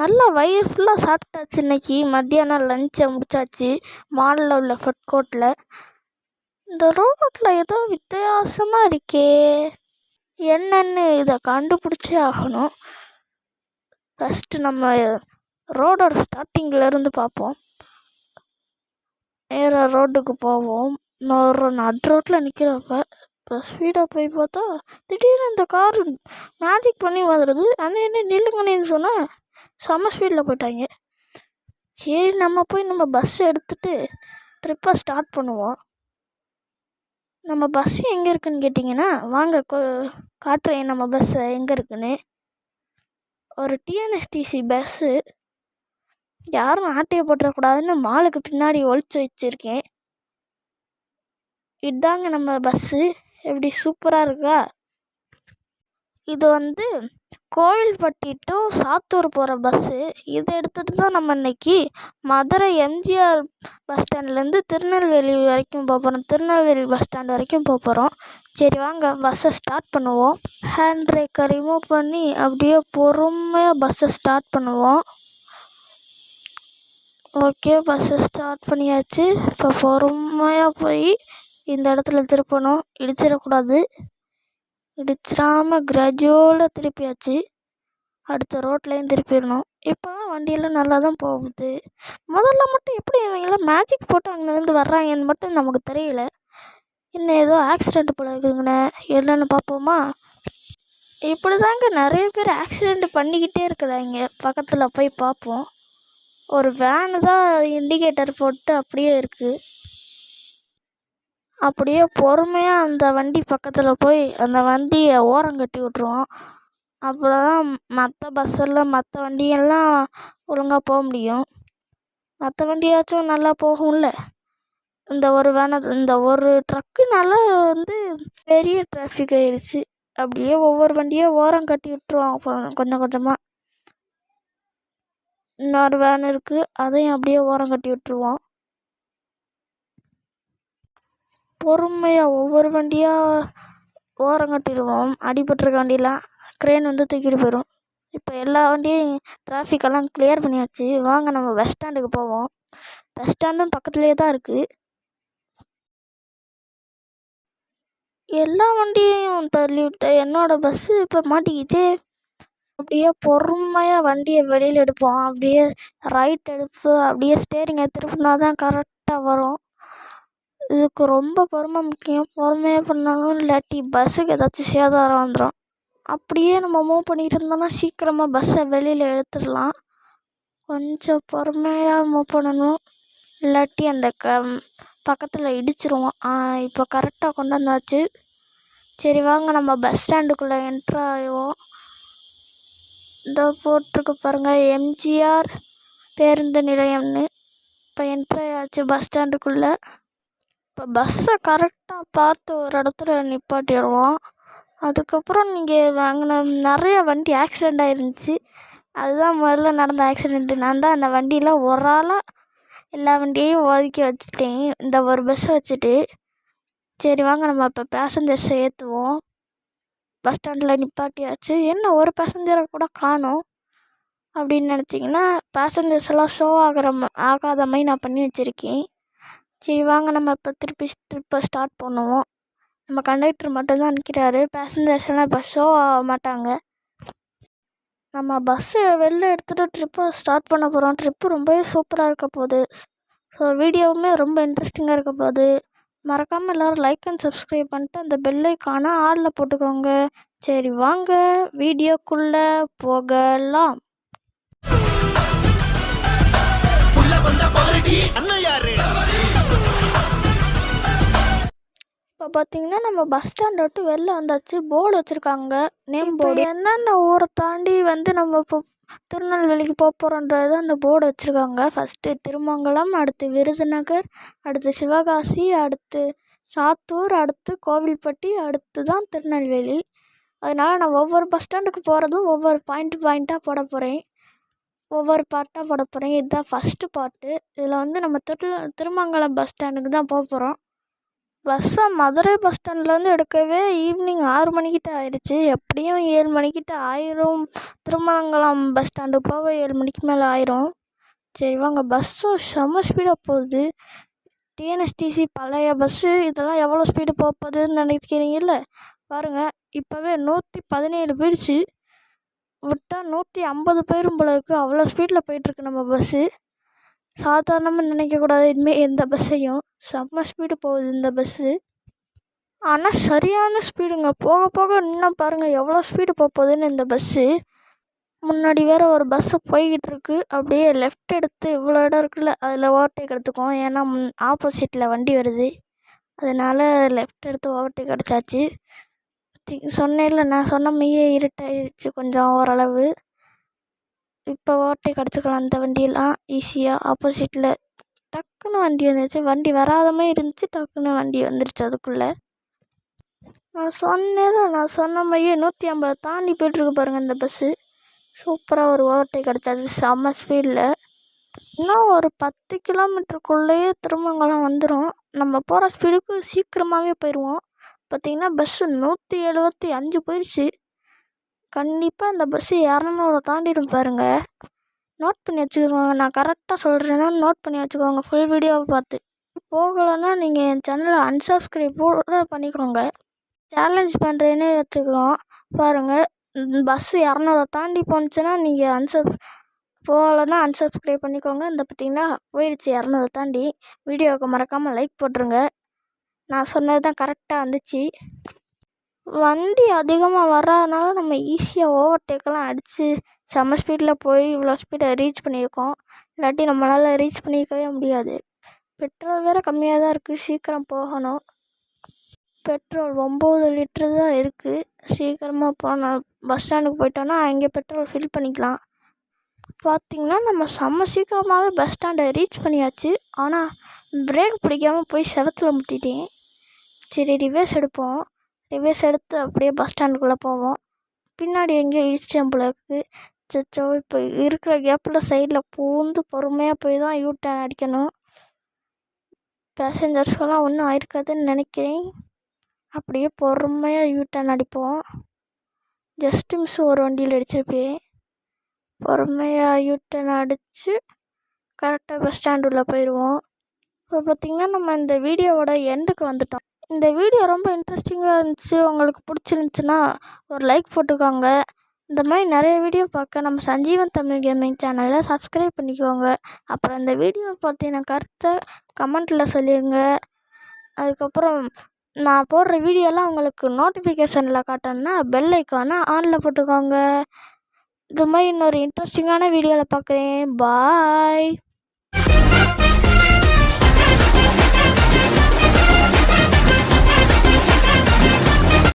நல்லா வயிறு ஃபுல்லாக சாப்பிட்டாச்சு. இன்னைக்கு மத்தியானம் லஞ்சை முடிச்சாச்சு மாலில் உள்ள ஃபுட் கோர்ட்டில். இந்த ரோட்டில் ஏதோ வித்தியாசமாக இருக்கே, என்னன்னு இதை கண்டுபிடிச்சே ஆகணும். ஃபஸ்ட்டு நம்ம ரோடோட ஸ்டார்டிங்கில் பார்ப்போம். நேராக ரோட்டுக்கு போவோம். நடு ரோட்டில் நிற்கிறப்ப இப்போ ஸ்பீடாக போய் பார்த்தா திடீர்னு இந்த காரு மேஜிக் பண்ணி வந்துடுது. ஆனால் என்ன நில்லுங்கன்னு சொன்னால் செம்ம ஸ்பீடில் போயிட்டாங்க. சரி, நம்ம போய் நம்ம பஸ் எடுத்துகிட்டு ட்ரிப்பை ஸ்டார்ட் பண்ணுவோம். நம்ம பஸ்ஸு எங்கே இருக்குதுன்னு கேட்டிங்கன்னா, வாங்க காட்டுறேன் நம்ம பஸ்ஸை எங்கே இருக்குன்னு. ஒரு டிஎன்எஸ்டிசி பஸ்ஸு. யாரும் ஆட்டையை போட்டுறக்கூடாதுன்னு மாலுக்கு பின்னாடி ஒளிச்சு வச்சுருக்கேன். இதாங்க நம்ம பஸ்ஸு. எப்படி சூப்பராக இருக்கா? இது கோவில்பட்டி டு சாத்தூர் போகிற பஸ்ஸு. இதை எடுத்துகிட்டு தான் நம்ம இன்றைக்கி மதுரை எம்ஜிஆர் பஸ் ஸ்டாண்ட்லேருந்து திருநெல்வேலி வரைக்கும் போகிறோம். திருநெல்வேலி பஸ் ஸ்டாண்ட் வரைக்கும் போகிறோம். சரி வாங்க பஸ்ஸை ஸ்டார்ட் பண்ணுவோம். ஹேண்ட் பிரேக்கை ரிமூவ் பண்ணி அப்படியே பொறுமையாக பஸ்ஸை ஸ்டார்ட் பண்ணுவோம். ஓகே, பஸ்ஸை ஸ்டார்ட் பண்ணியாச்சு. இப்போ பொறுமையாக போய் இந்த இடத்துல திருப்பணும். இடிச்சிடக்கூடாது. இடிச்சிடாமல் கிராஜுவலாக திருப்பியாச்சு. அடுத்த ரோட்லேயும் திருப்பிடணும். இப்போலாம் வண்டியெல்லாம் நல்லா தான் போகுது. முதல்ல மட்டும் எப்படி இவங்கெல்லாம் மேஜிக் போட்டு அங்கேருந்து வர்றாங்கன்னு மட்டும் நமக்கு தெரியல. இன்னும் ஏதோ ஆக்சிடெண்ட் போல இருக்குங்கண்ணே. என்னென்னு பார்ப்போமா? இப்படி தாங்க நிறைய பேர் ஆக்சிடெண்ட் பண்ணிக்கிட்டே இருக்கிறாங்க. பக்கத்தில் போய் பார்ப்போம். ஒரு வேனு தான் இண்டிகேட்டர் போட்டு அப்படியே இருக்குது. அப்படியே பொறுமையாக அந்த வண்டி பக்கத்தில் போய் அந்த வண்டியை ஓரங்கட்டி விட்ருவோம். அப்போ தான் மற்ற பஸ்ஸெல்லாம் மற்ற வண்டியெல்லாம் ஒழுங்காக போக முடியும். மற்ற வண்டியாச்சும் நல்லா போகும்ல. இந்த ஒரு ட்ரக்குனால பெரிய டிராஃபிக் ஆயிடுச்சு. அப்படியே ஒவ்வொரு வண்டியாக ஓரம் கட்டி விட்டுருவோம் கொஞ்சம் கொஞ்சமாக. இன்னொரு வேன் இருக்குது, அதையும் அப்படியே ஓரம் கட்டி விட்டுருவோம். பொறுமையாக ஒவ்வொரு வண்டியாக ஓரம் கட்டிடுவோம். அடிபட்டிருக்க வண்டியெலாம் க்ரேன் தூக்கிட்டு போயிடும். இப்போ எல்லா வண்டியும் டிராஃபிக்கெல்லாம் கிளியர் பண்ணியாச்சு. வாங்க நம்ம பஸ் ஸ்டாண்டுக்கு போவோம். பஸ் ஸ்டாண்டும் பக்கத்துலேயே தான் இருக்குது. எல்லா வண்டியையும் தள்ளி விட்ட என்னோடய பஸ்ஸு இப்போ மாட்டிக்கிச்சே. அப்படியே பொறுமையாக வண்டியை வெளியில் எடுப்போம். அப்படியே ரைட் எடுத்து அப்படியே ஸ்டேரிங்கை திருப்பினா தான் கரெக்டாக வரும். இதுக்கு ரொம்ப பொறுமை முக்கியம். பொறுமையாக பண்ணாலும் இல்லாட்டி பஸ்ஸுக்கு ஏதாச்சும் சேதாரம் வந்துடும். அப்படியே நம்ம மூவ் பண்ணிகிட்டு இருந்தோம்னா சீக்கிரமாக பஸ்ஸை வெளியில் எடுத்துடலாம். கொஞ்சம் பொறுமையாக மூவ் பண்ணணும், இல்லாட்டி அந்த பக்கத்தில் இடிச்சிருவோம். இப்போ கரெக்டாக கொண்டு வந்தாச்சு. சரி வாங்க நம்ம பஸ் ஸ்டாண்டுக்குள்ளே என்ட்ரு ஆகிடுவோம். இந்த போட்டிருக்கு பாருங்கள், எம்ஜிஆர் பேருந்து நிலையம்னு. இப்போ என்ட்ரு ஆயாச்சு பஸ் ஸ்டாண்டுக்குள்ளே. இப்போ பஸ்ஸை கரெக்டாக பார்த்து ஒரு இடத்துல நிப்பாட்டிடுவோம். அதுக்கப்புறம் நீங்கள் வாங்கின நிறைய வண்டி ஆக்சிடெண்ட் ஆகிருந்துச்சி. அதுதான் முதல்ல நடந்த ஆக்சிடெண்ட்டு. நான் தான் அந்த வண்டியில் ஒரு ஆளாக எல்லா வண்டியையும் ஒதுக்கி வச்சுட்டேன் இந்த ஒரு பஸ்ஸை வச்சுட்டு. சரி வாங்க நம்ம இப்போ பேசஞ்சர்ஸை ஏற்றுவோம். பஸ் ஸ்டாண்டில் நிப்பாட்டியாச்சு. என்ன ஒரு பேசஞ்சரை கூட காணோம் அப்படின்னு நினச்சிங்கன்னா, பேசஞ்சர்ஸ் எல்லாம் ஷோ ஆகாத மாதிரி நான் பண்ணி வச்சுருக்கேன். சரி வாங்க நம்ம இப்போ திருப்பி ட்ரிப்பை ஸ்டார்ட் பண்ணுவோம். நம்ம கண்டக்டர் மட்டும்தான் நிற்கிறாரு. பேசஞ்சர்ஸ் எல்லாம் இப்போ ஷோ ஆக மாட்டாங்க. நம்ம பஸ்ஸை வெளில எடுத்துகிட்டு ட்ரிப்பை ஸ்டார்ட் பண்ண போகிறோம். ட்ரிப்பு ரொம்பவே சூப்பராக இருக்க போகுது. ஸோ வீடியோவுமே ரொம்ப இன்ட்ரெஸ்டிங்காக இருக்க போகுது. மறக்காமல் எல்லோரும் லைக் அண்ட் சப்ஸ்கிரைப் பண்ணிட்டு அந்த பெல் ஐக்கானை ஆலில் போட்டுக்கோங்க. சரி வாங்க வீடியோக்குள்ளே போகலாம். இப்போ பார்த்தீங்கன்னா நம்ம பஸ் ஸ்டாண்டை விட்டு வெளில வந்தாச்சு. போர்டு வச்சுருக்காங்க, நேம் போர்டு. என்னென்ன ஊரை தாண்டி நம்ம இப்போ திருநெல்வேலிக்கு போகிறோன்றது அந்த போர்டு வச்சுருக்காங்க. ஃபஸ்ட்டு திருமங்கலம், அடுத்து விருதுநகர், அடுத்து சிவகாசி, அடுத்து சாத்தூர், அடுத்து கோவில்பட்டி, அடுத்து தான் திருநெல்வேலி. அதனால் நான் ஒவ்வொரு பஸ் ஸ்டாண்டுக்கு போகிறதும் ஒவ்வொரு பாயிண்ட்டாக போட போகிறேன். ஒவ்வொரு பார்ட்டாக போட போகிறேன். இதுதான் ஃபஸ்ட்டு பார்ட்டு. இதில் நம்ம திருமங்கலம் பஸ் ஸ்டாண்டுக்கு தான் போகிறோம். பஸ்ஸை மதுரை பஸ் ஸ்டாண்ட்லேருந்து எடுக்கவே ஈவினிங் 6 மணிக்கிட்ட ஆயிடுச்சு. எப்படியும் 7 மணிக்கிட்ட ஆயிரும். திருமங்கலம் பஸ் ஸ்டாண்டு போக 7 மணிக்கு மேலே ஆயிரும். சரி வாங்க, பஸ்ஸும் செம்ம ஸ்பீடாக போகுது. டிஎன்எஸ்டிசி பழைய பஸ்ஸு இதெல்லாம் எவ்வளோ ஸ்பீடு போகுதுன்னு நினைக்கிறீங்கல்ல? பாருங்கள், இப்போவே 117 போயிடுச்சு. விட்டால் 150 போயிடும் போல இருக்குது. அவ்வளோ ஸ்பீடில் போயிட்டுருக்கு நம்ம பஸ்ஸு. சாதாரணமாக நினைக்கக்கூடாது இனிமேல் எந்த பஸ்ஸையும். செம்ம ஸ்பீடு போகுது இந்த பஸ்ஸு. ஆனால் சரியான ஸ்பீடுங்க. போக போக இன்னும் பாருங்கள் எவ்வளோ ஸ்பீடு போகுதுன்னு இந்த பஸ்ஸு. முன்னாடி வேறு ஒரு பஸ்ஸு போய்கிட்டு இருக்கு. அப்படியே லெஃப்ட் எடுத்து இவ்வளோ இடம் இருக்குல்ல, அதில் ஓவர்டேக் எடுத்துக்கும். ஏன்னா ஆப்போசிட்டில் வண்டி வருது, அதனால் லெஃப்ட் எடுத்து ஓவர்டேக் அடித்தாச்சு. சொன்னேன்ல, நான் சொன்ன மாதிரியே இருட்டாயிடுச்சு கொஞ்சம் ஓரளவு. இப்போ ஓவர்டேக் அடிச்சுக்கலாம் அந்த வண்டியெல்லாம் ஈஸியாக. ஆப்போசிட்டில் டக்குன்னு வண்டி வந்துருச்சு. வண்டி வராத மாதிரி இருந்துச்சு, டக்குன்னு வண்டி வந்துருச்சு அதுக்குள்ளே. நான் சொன்ன மாதிரியே 150 தாண்டி போய்ட்டுருக்கு பாருங்கள் இந்த பஸ்ஸு. சூப்பராக ஒரு ஓவர்டேக் அடித்தாச்சு செம்ம ஸ்பீடில். இன்னும் ஒரு 10 கிலோமீட்டருக்குள்ளேயே திருமங்கலம் வந்துடும். நம்ம போகிற ஸ்பீடுக்கு சீக்கிரமாகவே போயிடுவோம். பார்த்திங்கன்னா பஸ்ஸு 175 போயிடுச்சு. கண்டிப்பாக இந்த பஸ்ஸு 200 தாண்டிடும் பாருங்கள். நோட் பண்ணி வச்சுக்கோங்க, நான் கரெக்டாக சொல்கிறேன்னா நோட் பண்ணி வச்சுக்கோங்க ஃபுல் வீடியோவை பார்த்து. போகலைன்னா நீங்கள் என் சேனலை அன்சப்ஸ்கிரைப் கூட பண்ணிக்கோங்க. சேலஞ்ச் பண்ணுறேன்னே வச்சுக்கிறோம் பாருங்கள். பஸ்ஸு 200 தாண்டி போணுச்சுன்னா நீங்கள் போகலைன்னா அன்சப்ஸ்கிரைப் பண்ணிக்கோங்க. இந்த பார்த்திங்கன்னா போயிடுச்சு 200 தாண்டி. வீடியோவுக்கு மறக்காமல் லைக் போட்டுருங்க. நான் சொன்னது தான் கரெக்டாக வந்துச்சு. வண்டி அதிகமாக வராதனால நம்ம ஈஸியாக ஓவர்டேக்கெல்லாம் அடித்து செம்ம ஸ்பீடில் போய் இவ்வளோ ஸ்பீடை ரீச் பண்ணியிருக்கோம். இல்லாட்டி நம்மளால் ரீச் பண்ணியிருக்கவே முடியாது. பெட்ரோல் வேறு கம்மியாக தான் இருக்குது, சீக்கிரம் போகணும். பெட்ரோல் 9 லிட்ரு தான் இருக்குது. சீக்கிரமாக போனால் பஸ் ஸ்டாண்டுக்கு போயிட்டோன்னா அங்கே பெட்ரோல் ஃபில் பண்ணிக்கலாம். பார்த்திங்கன்னா நம்ம செம்ம சீக்கிரமாகவே பஸ் ஸ்டாண்டை ரீச் பண்ணியாச்சு. ஆனால் பிரேக் பிடிக்காமல் போய் செவத்தில் முட்டிட்டேன். சரி ரிவர்ஸ் எடுப்போம். ரிவர்ஸ் எடுத்து அப்படியே பஸ் ஸ்டாண்டுக்குள்ளே போவோம். பின்னாடி எங்கேயோ இடிச்சிட்டேன் போல இருக்குது. சச்சோ, இப்போ இருக்கிற கேப்பில் சைடில் பூந்து பொறுமையாக போய் தான் யூ டர்ன் அடிக்கணும். பேசஞ்சர்ஸ்க்கெல்லாம் ஒன்றும் ஆயிருக்காதுன்னு நினைக்கிறேன். அப்படியே பொறுமையாக யூ டர்ன் அடிப்போம். ஜஸ்ட்டு மிஸ் ஒரு வண்டியில் அடிச்சிருப்பேன். பொறுமையாக யூ டர்ன் அடித்து கரெக்டாக பஸ் ஸ்டாண்டு உள்ளே போயிடுவோம். இப்போ பார்த்திங்கன்னா நம்ம இந்த வீடியோவோட எண்டுக்கு வந்துட்டோம். இந்த வீடியோ ரொம்ப இன்ட்ரெஸ்டிங்காக இருந்துச்சு. உங்களுக்கு பிடிச்சிருந்துச்சின்னா ஒரு லைக் போட்டுக்கோங்க. இந்த மாதிரி நிறைய வீடியோ பார்க்க நம்ம சஞ்சீவன் தமிழ் கேமிங் சேனலை சப்ஸ்கிரைப் பண்ணிக்கோங்க. அப்புறம் இந்த வீடியோ பற்றின கருத்தை கமெண்ட்டில் சொல்லிடுங்க. அதுக்கப்புறம் நான் போடுற வீடியோலாம் உங்களுக்கு நோட்டிஃபிகேஷனில் காட்டணுன்னா பெல் ஐக்கானை ஆனில் போட்டுக்கோங்க. இது மாதிரி இன்னொரு இன்ட்ரெஸ்டிங்கான வீடியோவில் பார்க்குறேன். பாய்.